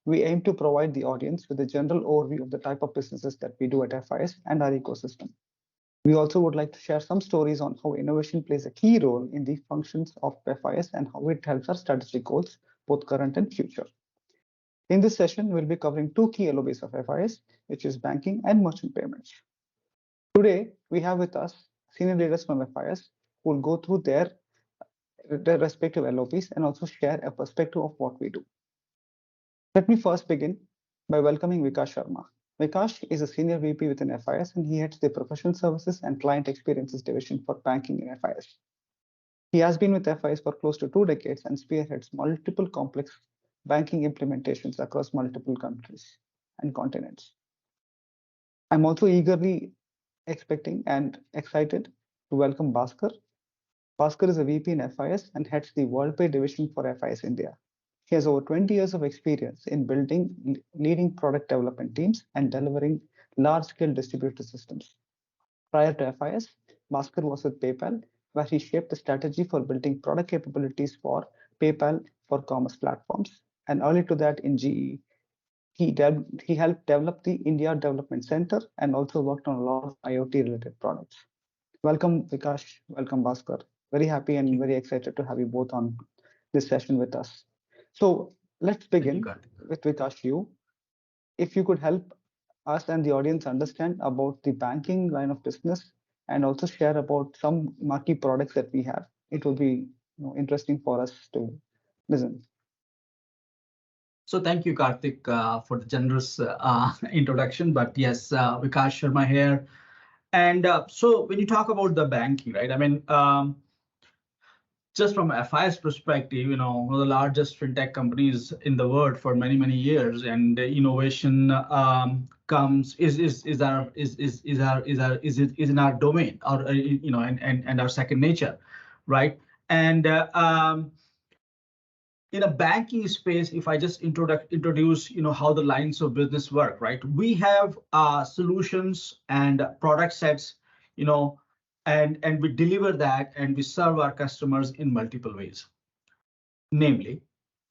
we aim to provide the audience with a general overview of the type of businesses that we do at FIS and our ecosystem. We also would like to share some stories on how innovation plays a key role in the functions of FIS and how it helps our strategic goals, both current and future. In this session, we'll be covering two key LOBs of FIS, which is banking and merchant payments. Today, we have with us senior leaders from FIS who will go through their respective LOBs and also share a perspective of what we do. Let me first begin by welcoming Vikash Sharma. Vikash is a senior VP within FIS and he heads the professional services and client experiences division for banking in FIS. He has been with FIS for close to 2 decades and spearheads multiple complex banking implementations across multiple countries and continents. I'm also eagerly expecting and excited to welcome Bhaskar. Bhaskar is a VP in FIS and heads the WorldPay division for FIS India. He has over 20 years of experience in building leading product development teams and delivering large-scale distributed systems. Prior to FIS, Bhaskar was with PayPal, where he shaped the strategy for building product capabilities for PayPal for commerce platforms. And early to that in GE, he helped develop the India Development Center and also worked on a lot of IoT-related products. Welcome, Vikash. Welcome, Bhaskar. Very happy and very excited to have you both on this session with us. So let's begin with Vikash. If you could help us and the audience understand about the banking line of business and also share about some marquee products that we have, it would be interesting for us to listen. So thank you, Karthik, for the generous introduction. But yes, Vikash Sharma here. And so when you talk about the banking, right, I mean, just from a FIS perspective, one of the largest fintech companies in the world for many, many years, and innovation is in our domain, or and our second nature, right? And in a banking space, if I just introduce, how the lines of business work, right? We have solutions and product sets, and we deliver that and we serve our customers in multiple ways. Namely,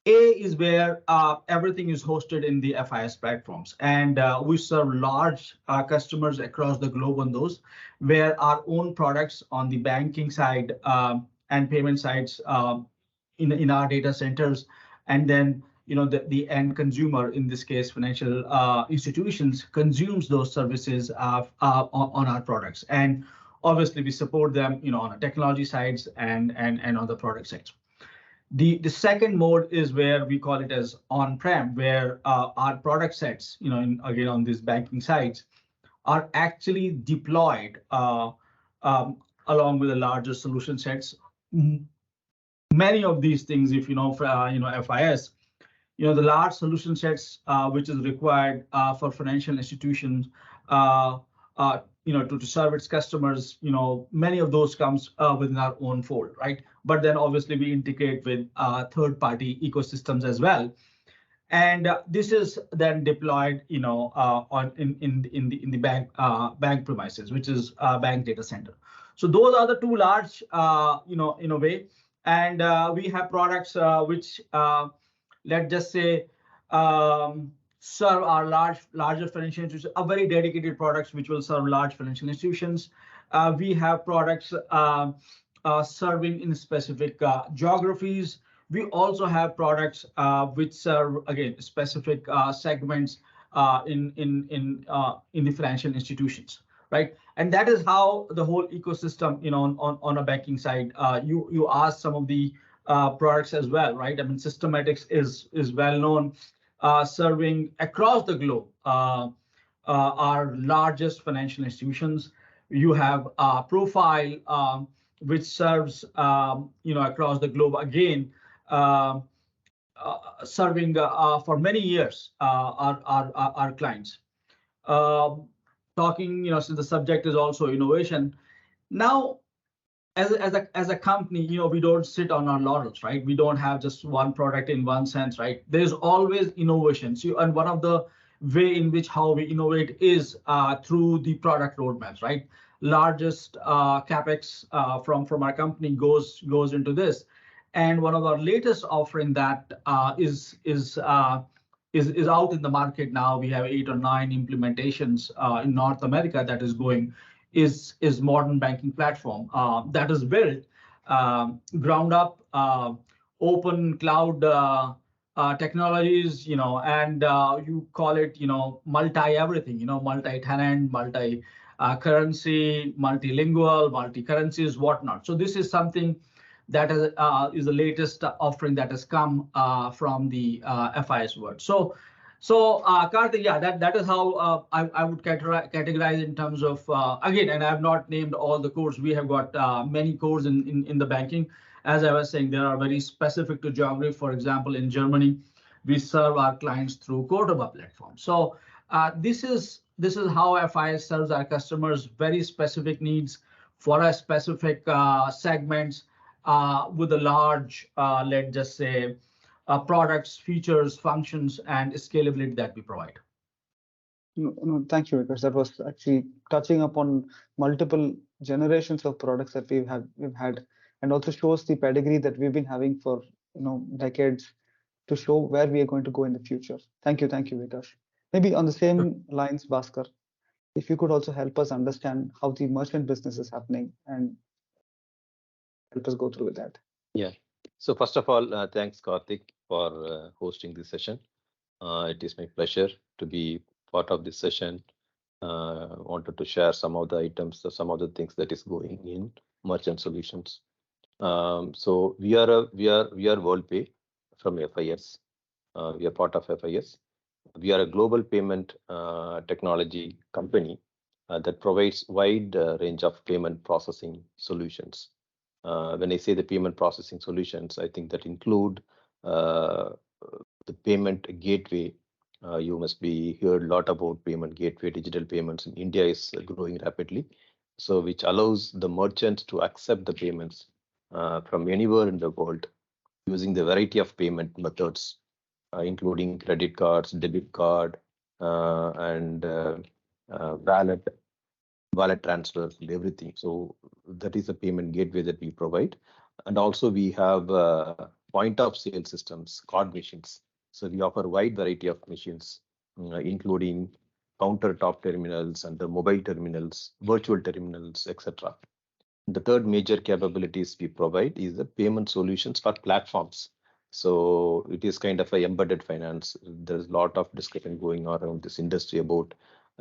A is where everything is hosted in the FIS platforms, and we serve large customers across the globe on those, where our own products on the banking side and payment sides in our data centers, and then the end consumer, in this case financial institutions, consumes those services on our products, and obviously we support them on the technology sides and on the product sides. The second mode is where we call it as on-prem, where our product sets, again on these banking sides, are actually deployed along with the larger solution sets. Many of these things, if FIS, the large solution sets which is required for financial institutions to serve its customers, many of those comes within our own fold, right? But then obviously we integrate with third-party ecosystems as well, and this is then deployed, on in the bank premises, which is bank data center. So those are the two large, in a way, and we have products which let's just say serve our larger financial institutions, are very dedicated products which will serve large financial institutions. We have products serving in specific geographies. We also have products which serve, again, specific segments in the financial institutions, right? And that is how the whole ecosystem, on a banking side, you ask some of the products as well, right? I mean, Systematics is well known, serving across the globe our largest financial institutions. You have Profile, which serves across the globe, again serving for many years our clients. Talking, since the subject is also innovation, now as a company, we don't sit on our laurels, right? We don't have just one product in one sense, right? There's always innovation. So, and one of the way in which how we innovate is through the product roadmaps, right? Largest capex from our company goes into this, and one of our latest offering that is is out in the market now. We have 8 or 9 implementations in North America that is going, is modern banking platform that is built ground up, open cloud technologies, and you call it, multi everything, multi-tenant, multi currency, multilingual, multi-currencies, whatnot. So this is something that is the latest offering that has come from the FIS world. So Karthik, yeah, that is how I would categorize in terms of, again, and I have not named all the cores. We have got many cores in the banking. As I was saying, there are very specific to geography. For example, in Germany, we serve our clients through Cordoba platform. So this is how FIS serves our customers, very specific needs for a specific segments with a large, let's just say, products, features, functions, and scalability that we provide. No, thank you, because that was actually touching upon multiple generations of products that we've had, and also shows the pedigree that we've been having for decades to show where we are going to go in the future. Thank you, Vikas. Maybe on the same lines, Bhaskar, if you could also help us understand how the merchant business is happening and help us go through with that. Yeah. So first of all, thanks, Karthik, for hosting this session. It is my pleasure to be part of this session. Wanted to share some of the items, some of the things that is going in merchant solutions. So we are WorldPay from FIS. We are part of FIS. We are a global payment technology company that provides wide range of payment processing solutions. When I say the payment processing solutions, I think that include the payment gateway. You must be heard a lot about payment gateway. Digital payments in India is growing rapidly, so which allows the merchants to accept the payments from anywhere in the world using the variety of payment methods, including credit cards, debit card, and wallet transfers, and everything. So that is a payment gateway that we provide. And also we have point of sale systems, card machines. So we offer a wide variety of machines, including countertop terminals and the mobile terminals, virtual terminals, etc. The third major capabilities we provide is the payment solutions for platforms. So it is kind of a embedded finance. There's a lot of discussion going on around this industry about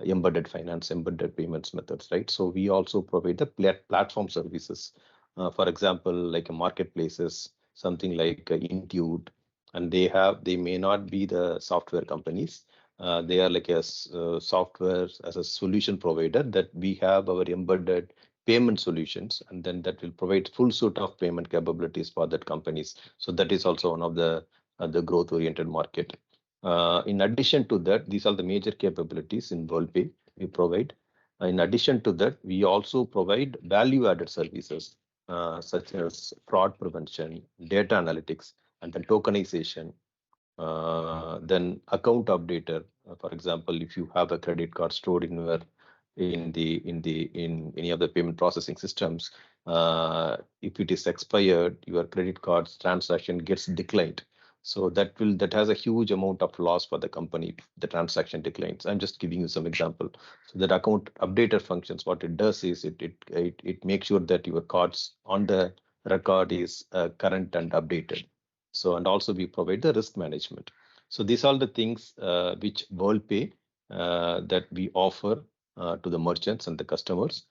embedded finance, embedded payments methods, right? So we also provide the platform services. For example, like a marketplaces, something like Intuit, and they may not be the software companies. They are like a software as a solution provider that we have our embedded payment solutions, and then that will provide full suite of payment capabilities for that companies. So that is also one of the growth oriented market. In addition to that, these are the major capabilities in WorldPay we provide. In addition to that, we also provide value added services such as fraud prevention, data analytics, and then tokenization. Then account updater. For example, if you have a credit card stored in your in any of the payment processing systems, if it is expired, your credit card's transaction gets declined. So that has a huge amount of loss for the company if the transaction declines. I'm just giving you some example. So that account updater functions, what it does is it makes sure that your cards on the record is current and updated. So, and also we provide the risk management. So these are the things which WorldPay that we offer to the merchants and the customers.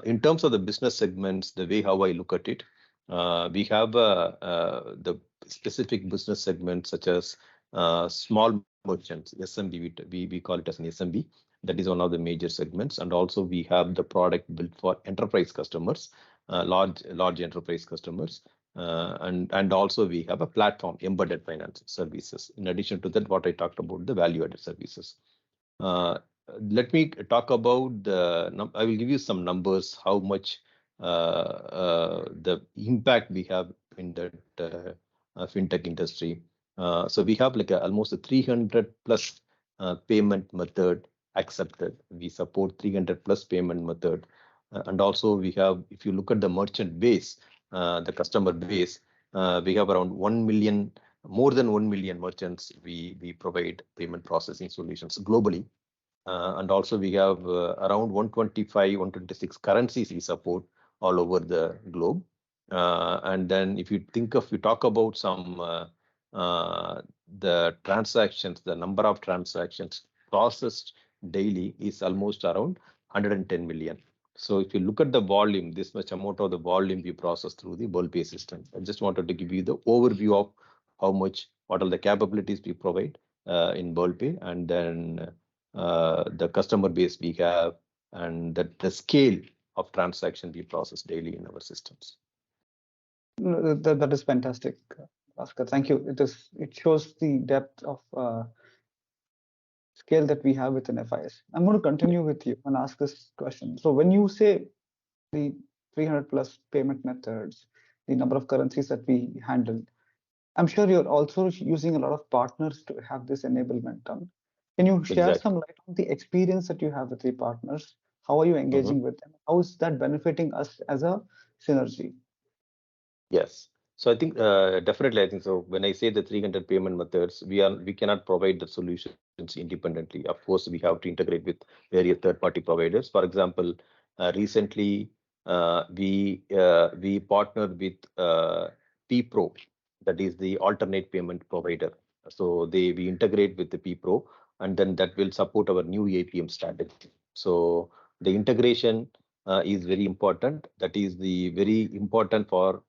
In terms of the business segments, the way how I look at it, we have the specific business segments such as small merchants, SMB, we call it as an SMB. That is one of the major segments. And also we have the product built for enterprise customers, large enterprise customers. And also we have a platform, embedded finance services. In addition to that, what I talked about, the value-added services. Let me talk about I will give you some numbers, how much the impact we have in that fintech industry. So we have like almost a 300 plus payment method accepted. We support 300 plus payment method. And also we have, if you look at the merchant base, the customer base, we have around 1 million more than 1 million merchants, we provide payment processing solutions globally. And also we have around 125, 126 currencies we support all over the globe. And then if you talk about some the transactions, the number of transactions processed daily is almost around 110 million. So if you look at the volume, this much amount of the volume we process through the Worldpay system. I just wanted to give you the overview of what are the capabilities we provide in Worldpay, and then the customer base we have, and the scale of transaction we process daily in our systems. That is fantastic, Bhaskar. Thank you. It shows the depth of scale that we have within FIS. I'm going to continue with you and ask this question. So when you say the 300 plus payment methods, the number of currencies that we handle, I'm sure you're also using a lot of partners to have this enablement done. Can you share some light on the experience that you have with the partners? How are you engaging with them? How is that benefiting us as a synergy? Yes. So I think definitely, I think so. When I say the 300 payment methods, we cannot provide the solutions independently. Of course, we have to integrate with various third-party providers. For example, recently we partnered with PPro, that is the alternate payment provider. So we integrate with the PPro, and then that will support our new APM strategy. So the integration is very important. That is the very important for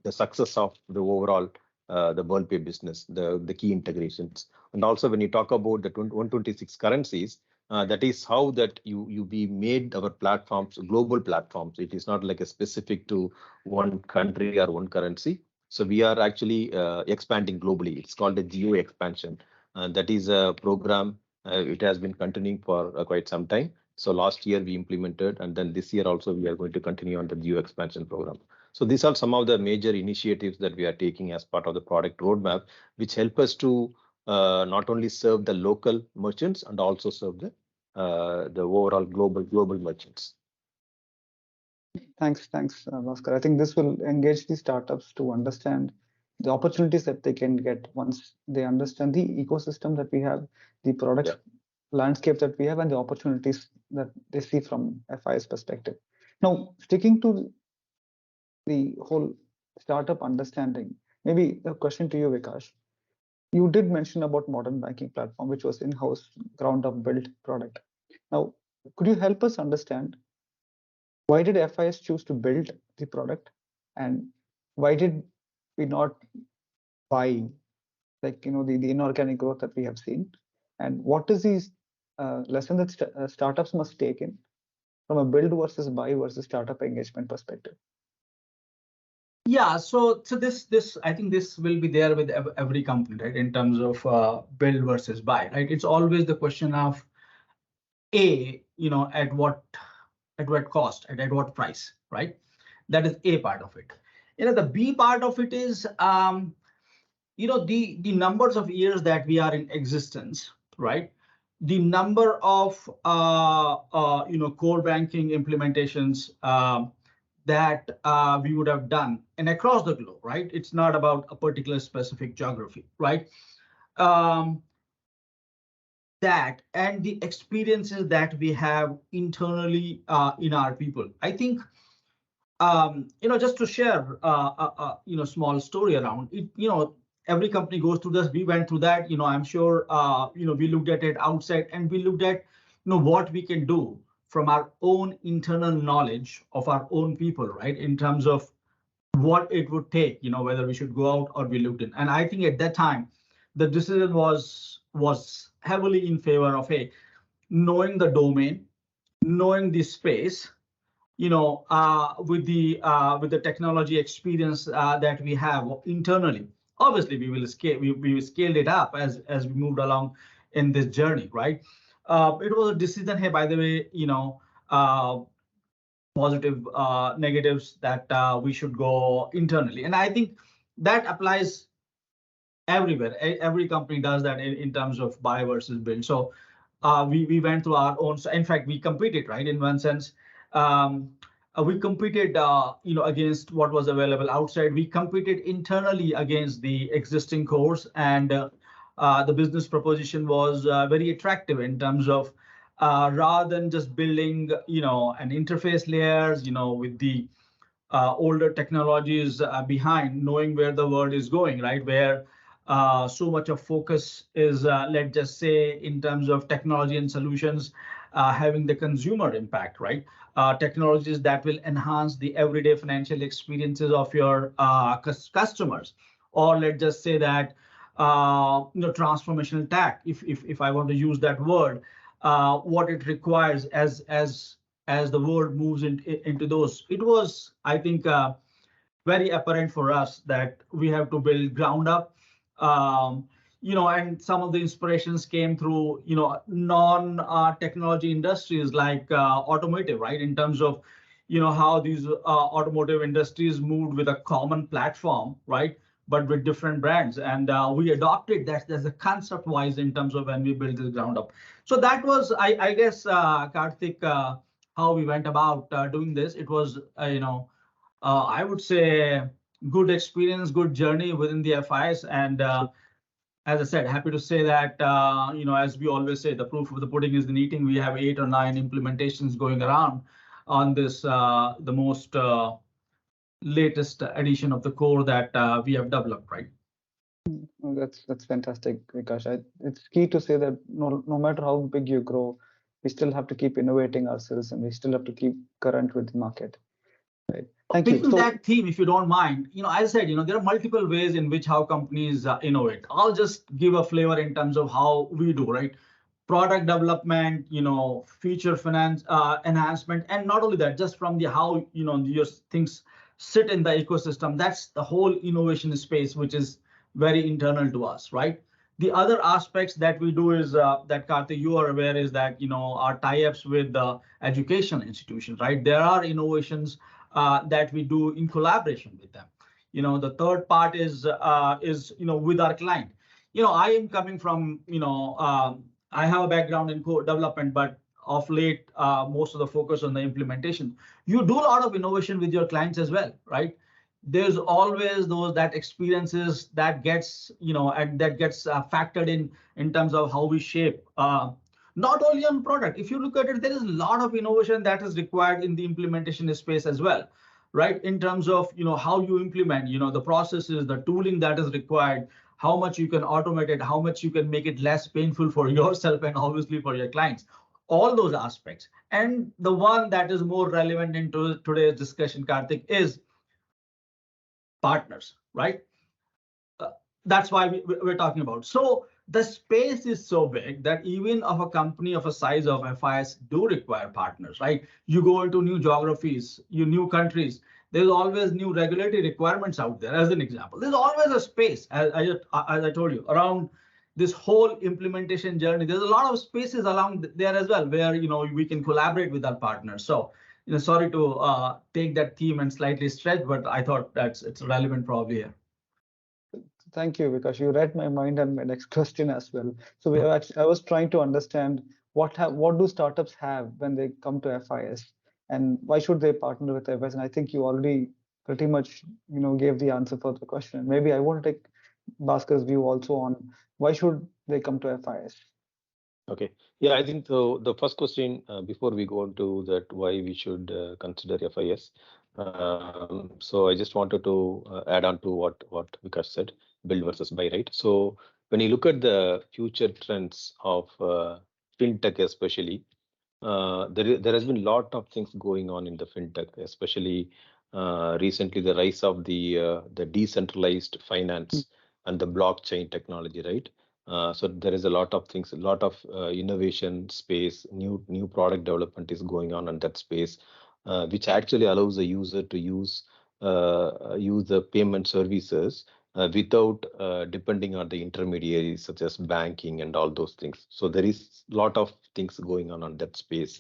the success of the overall the Worldpay business, the key integrations. And also when you talk about the 126 currencies, that is how that we made our platforms global platforms. It is not like a specific to one country or one currency. So we are actually expanding globally. It's called a geo expansion. That is a program. It has been continuing for quite some time. So last year we implemented, and then this year also we are going to continue on the geo expansion program. So these are some of the major initiatives that we are taking as part of the product roadmap, which help us to not only serve the local merchants and also serve the overall global merchants. Thanks, Bhaskar. I think this will engage the startups to understand the opportunities that they can get once they understand the ecosystem that we have, the product landscape that we have, and the opportunities that they see from FI's perspective. Now, sticking to the whole startup understanding, maybe a question to you, Vikash. You did mention about modern banking platform, which was in-house, ground-up built product. Now, could you help us understand why did FIS choose to build the product, and why did we not buy, like the inorganic growth that we have seen, and what is the lesson that startups must take in from a build versus buy versus startup engagement perspective? Yeah, so this I think this will be there with every company, right? In terms of build versus buy, right? It's always the question of at what cost and at what price, right? That is A part of it. The B part of it is the numbers of years that we are in existence, right? The number of core banking implementations that we would have done, and across the globe, right? It's not about a particular specific geography, right? That and the experiences that we have internally in our people. I think, just to share a small story around it, every company goes through this. We went through that. I'm sure we looked at it outside, and we looked at what we can do from our own internal knowledge of our own people, right? In terms of what it would take, whether we should go out or we looked in. And I think at that time, the decision was heavily in favor of knowing the domain, knowing the space, with the technology experience that we have internally. Obviously, we scaled it up as we moved along in this journey, right? It was a decision, hey, by the way, positive, negatives that we should go internally. And I think that applies everywhere. Every company does that in terms of buy versus build. So we went through our own. In fact, we competed, right? In one sense, we competed, against what was available outside. We competed internally against the existing cores, and the business proposition was very attractive in terms of rather than just building, an interface layers, with the older technologies behind, knowing where the world is going, right? Where so much of focus is, let's just say, in terms of technology and solutions, having the consumer impact, right? Technologies that will enhance the everyday financial experiences of your customers, or let's just say that, transformational tech, if I want to use that word, what it requires as the world moves into those. It was, I think, very apparent for us that we have to build ground up. And some of the inspirations came through, non-technology industries like automotive, right? In terms of, how these automotive industries moved with a common platform, right? But with different brands. And we adopted that as a concept wise in terms of when we built the ground up. So that was, I guess, Karthik, how we went about doing this. It was, I would say, good experience, good journey within the FIS. And as I said, happy to say that, as we always say, the proof of the pudding is in eating. We have 8 or 9 implementations going around on this, the most latest edition of the core that we have developed, right? Oh, that's fantastic, Vikash. It's key to say that no matter how big you grow, we still have to keep innovating ourselves, and we still have to keep current with the market. Right. Thank you. Picking that theme, if you don't mind, as I said, there are multiple ways in which how companies innovate. I'll just give a flavor in terms of how we do, right? Product development, feature finance enhancement, and not only that, just from the how your things sit in the ecosystem. That's the whole innovation space, which is very internal to us, right? The other aspects that we do is that, Karthik, you are aware, is that our tie-ups with the educational institutions, right? There are innovations that we do in collaboration with them. The third part is with our client. I am coming from, I have a background in code development, but of late, most of the focus on the implementation. You do a lot of innovation with your clients as well, right? There's always that experiences that gets, and that gets factored in terms of how we shape. Not only on product, if you look at it, there is a lot of innovation that is required in the implementation space as well, right? In terms of, how you implement, the processes, the tooling that is required, how much you can automate it, how much you can make it less painful for yourself and obviously for your clients, all those aspects. And the one that is more relevant into today's discussion, Karthik, is partners, right? That's why we're talking about. So the space is so big that even of a company of a size of FIS do require partners, right? You go into new geographies, new countries, there's always new regulatory requirements out there. As an example, there's always a space, as I told you, around this whole implementation journey. There's a lot of spaces along there as well, where we can collaborate with our partners. So sorry to take that theme and slightly stretch, but I thought it's relevant probably here. Thank you, because you read my mind and my next question as well. So I was trying to understand what do startups have when they come to FIS, and why should they partner with FIS? And I think you already pretty much gave the answer for the question. Maybe I want to take Bhaskar's view also on why should they come to FIS. Okay. Yeah, I think the first question before we go into that, why we should consider FIS. So I just wanted to add on to what Vikas said, build versus buy, right? So when you look at the future trends of fintech, especially, there has been a lot of things going on in the fintech, especially recently the rise of the decentralized finance and the blockchain technology, right? So there is a lot of things, a lot of innovation space, new product development is going on in that space, which actually allows the user to use the payment services without depending on the intermediaries such as banking and all those things. So there is a lot of things going on that space.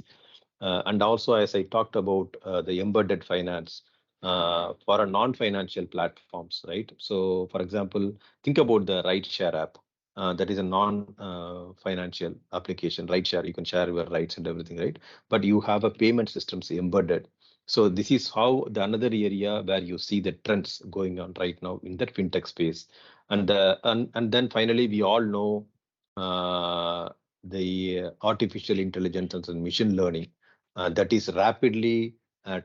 And also, as I talked about the embedded finance for a non-financial platforms, right? So for example, think about the rideshare app. That is a non-financial application, right? Share, you can share your rights and everything, right? But you have a payment systems embedded So this is how the another area where you see the trends going on right now in that fintech space. And then finally, we all know the artificial intelligence and machine learning that is rapidly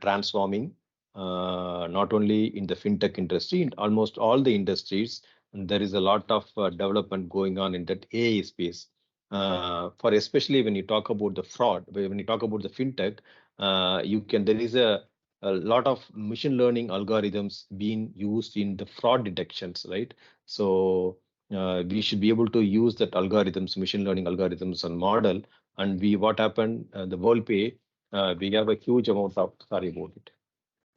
transforming not only in the fintech industry, in almost all the industries. And there is a lot of development going on in that AI space. For especially when you talk about the fraud, when you talk about the fintech, there is a lot of machine learning algorithms being used in the fraud detections, right? So we should be able to use that algorithms, machine learning algorithms and model. And what happened, the WorldPay, we have a huge amount of, sorry about it.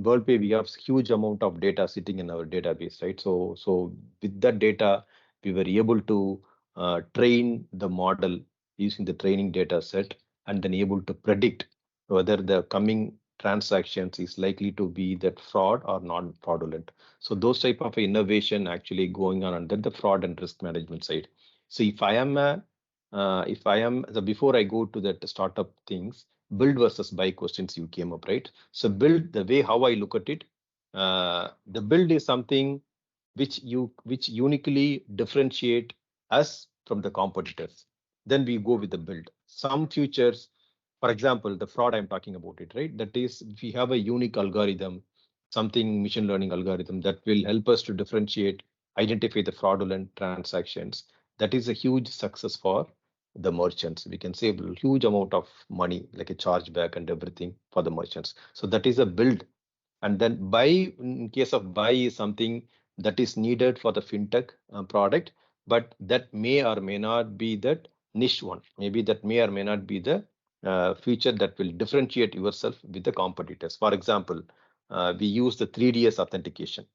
WorldPay, we have huge amount of data sitting in our database, right? So with that data, we were able to train the model using the training data set and then able to predict whether the coming transactions is likely to be that fraud or non-fraudulent. So those type of innovation actually going on under the fraud and risk management side. So before I go to that startup things, build versus buy questions you came up, right? So build, the way how I look at it, the build is something which uniquely differentiate us from the competitors. Then we go with the build. Some features, for example, the fraud I'm talking about it, right? That is, if we have a unique algorithm, something machine learning algorithm that will help us to differentiate, identify the fraudulent transactions. That is a huge success for the merchants. We can save a huge amount of money, like a chargeback and everything for the merchants. So that is a build. And then buy, in case of buy, is something that is needed for the fintech product, but that may or may not be that niche one. Maybe that may or may not be the feature that will differentiate yourself with the competitors. For example, we use the 3DS authentication.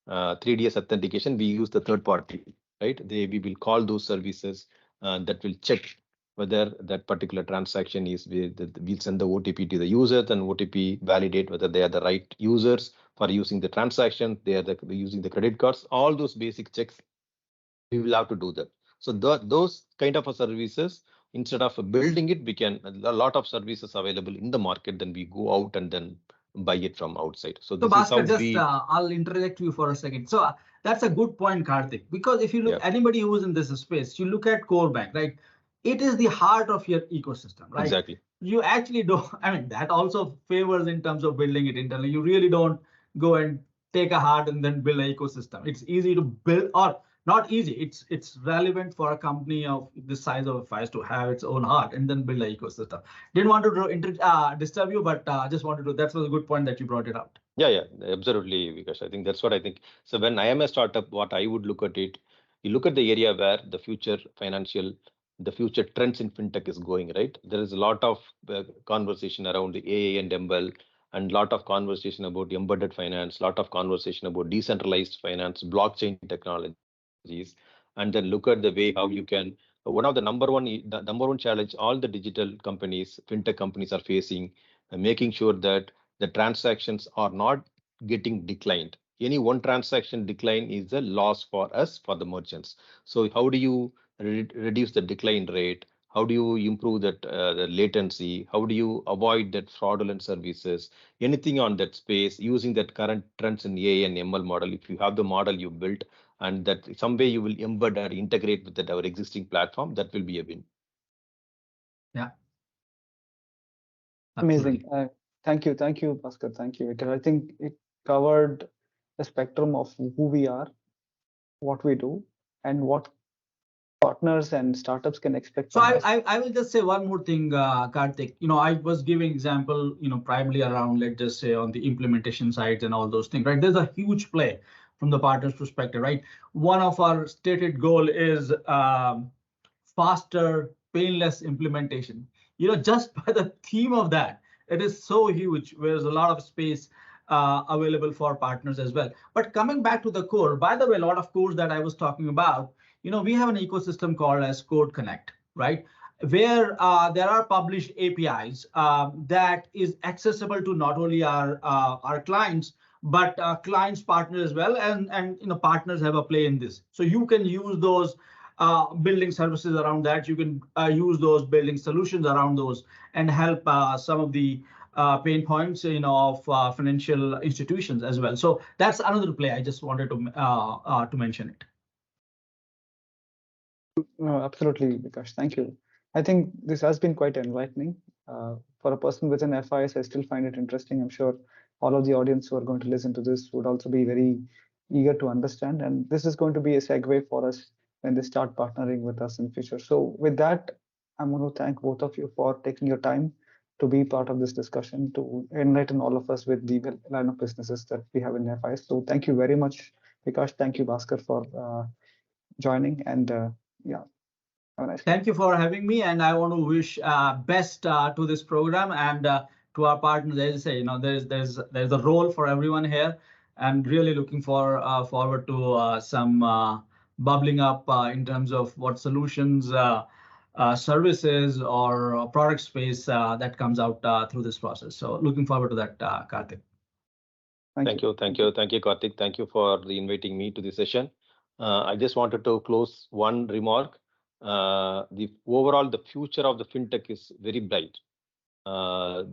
3DS authentication, we use the third party, right? We will call those services that will check whether that particular transaction is, we'll send the OTP to the user, then OTP validate whether they are the right users for using the transaction, they are using the credit cards, all those basic checks, we will have to do that. So those kind of services, instead of building it, we can, a lot of services available in the market, then we go out and then buy it from outside. So this is how Bhaskar, just we, I'll interject you for a second. So that's a good point, Karthik, because if you look, anybody who's in this space, you look at core bank, right? It is the heart of your ecosystem, right? Exactly. You actually don't, I mean, that also favors in terms of building it internally. You really don't go and take a heart and then build an ecosystem. It's easy to build, or not easy. It's relevant for a company of the size of FIS to have its own heart and then build an ecosystem. Didn't want to disturb you, but just wanted to, that was a good point that you brought it out. Yeah, absolutely, because I think that's what I think. So when I am a startup, what I would look at it, you look at the area where the future trends in fintech is going, right? There is a lot of conversation around the AI and ML, and lot of conversation about embedded finance, lot of conversation about decentralized finance, blockchain technologies, and then look at the way how you can. One of the number one challenge all the digital companies, fintech companies are facing, making sure that the transactions are not getting declined. Any one transaction decline is a loss for us, for the merchants. So how do you reduce the decline rate? How do you improve that the latency? How do you avoid that fraudulent services? Anything on that space using that current trends in AI and ML model. If you have the model you built and that some way you will embed or integrate with our existing platform, that will be a win. Yeah. Amazing. Thank you, Bhaskar. Thank you. I think it covered the spectrum of who we are, what we do, and what partners and startups can expect. So I will just say one more thing, Karthik. I was giving example, primarily around, let's just say, on the implementation sides and all those things, right? There's a huge play from the partner's perspective, right? One of our stated goal is faster, painless implementation. Just by the theme of that, it is so huge. There's a lot of space available for partners as well. But coming back to the core, by the way, a lot of cores that I was talking about, we have an ecosystem called as Code Connect, right? Where there are published APIs that is accessible to not only our clients, but clients, partners as well, and partners have a play in this. So you can use those building services around that. You can use those building solutions around those and help some of the pain points, of financial institutions as well. So that's another play. I just wanted to mention it. Absolutely, Vikash. Thank you. I think this has been quite enlightening. For a person within FIS, I still find it interesting. I'm sure all of the audience who are going to listen to this would also be very eager to understand. And this is going to be a segue for us when they start partnering with us in future. So with that, I'm going to thank both of you for taking your time to be part of this discussion, to enlighten all of us with the line of businesses that we have in FIS. So thank you very much, Vikash. Thank you, Bhaskar, for joining. And yeah, have a nice day. Thank you for having me, and I want to wish best to this program and to our partners. As I say, there's a role for everyone here, and really looking forward to some bubbling up in terms of what solutions, services, or product space that comes out through this process. So looking forward to that, Karthik. Thank you, Karthik. Thank you for inviting me to the session. I just wanted to close one remark. The future of the fintech is very bright.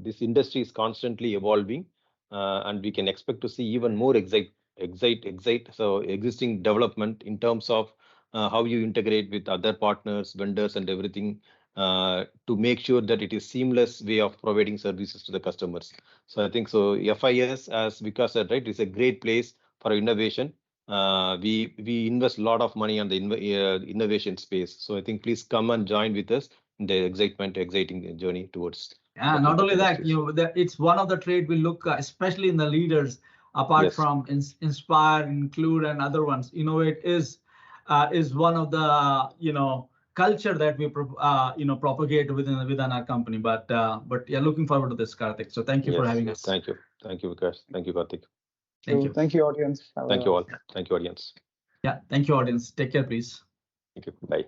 This industry is constantly evolving, and we can expect to see even more existing development in terms of how you integrate with other partners, vendors, and everything to make sure that it is seamless way of providing services to the customers. So I think so. FIS, as Vikas said, right, is a great place for innovation. We invest a lot of money on the innovation space. So I think please come and join with us in the exciting journey towards. Yeah, not only that, it's one of the trade we look, especially in the leaders, apart from Inspire, Include, and other ones. Innovate is one of the culture that we propagate within our company. But yeah, looking forward to this, Karthik. So thank you for having us. Thank you, Vikas. Thank you, Karthik. Thank you. Thank you, audience. Thank you all. Thank you, audience. Yeah, thank you, audience. Take care, please. Thank you. Bye.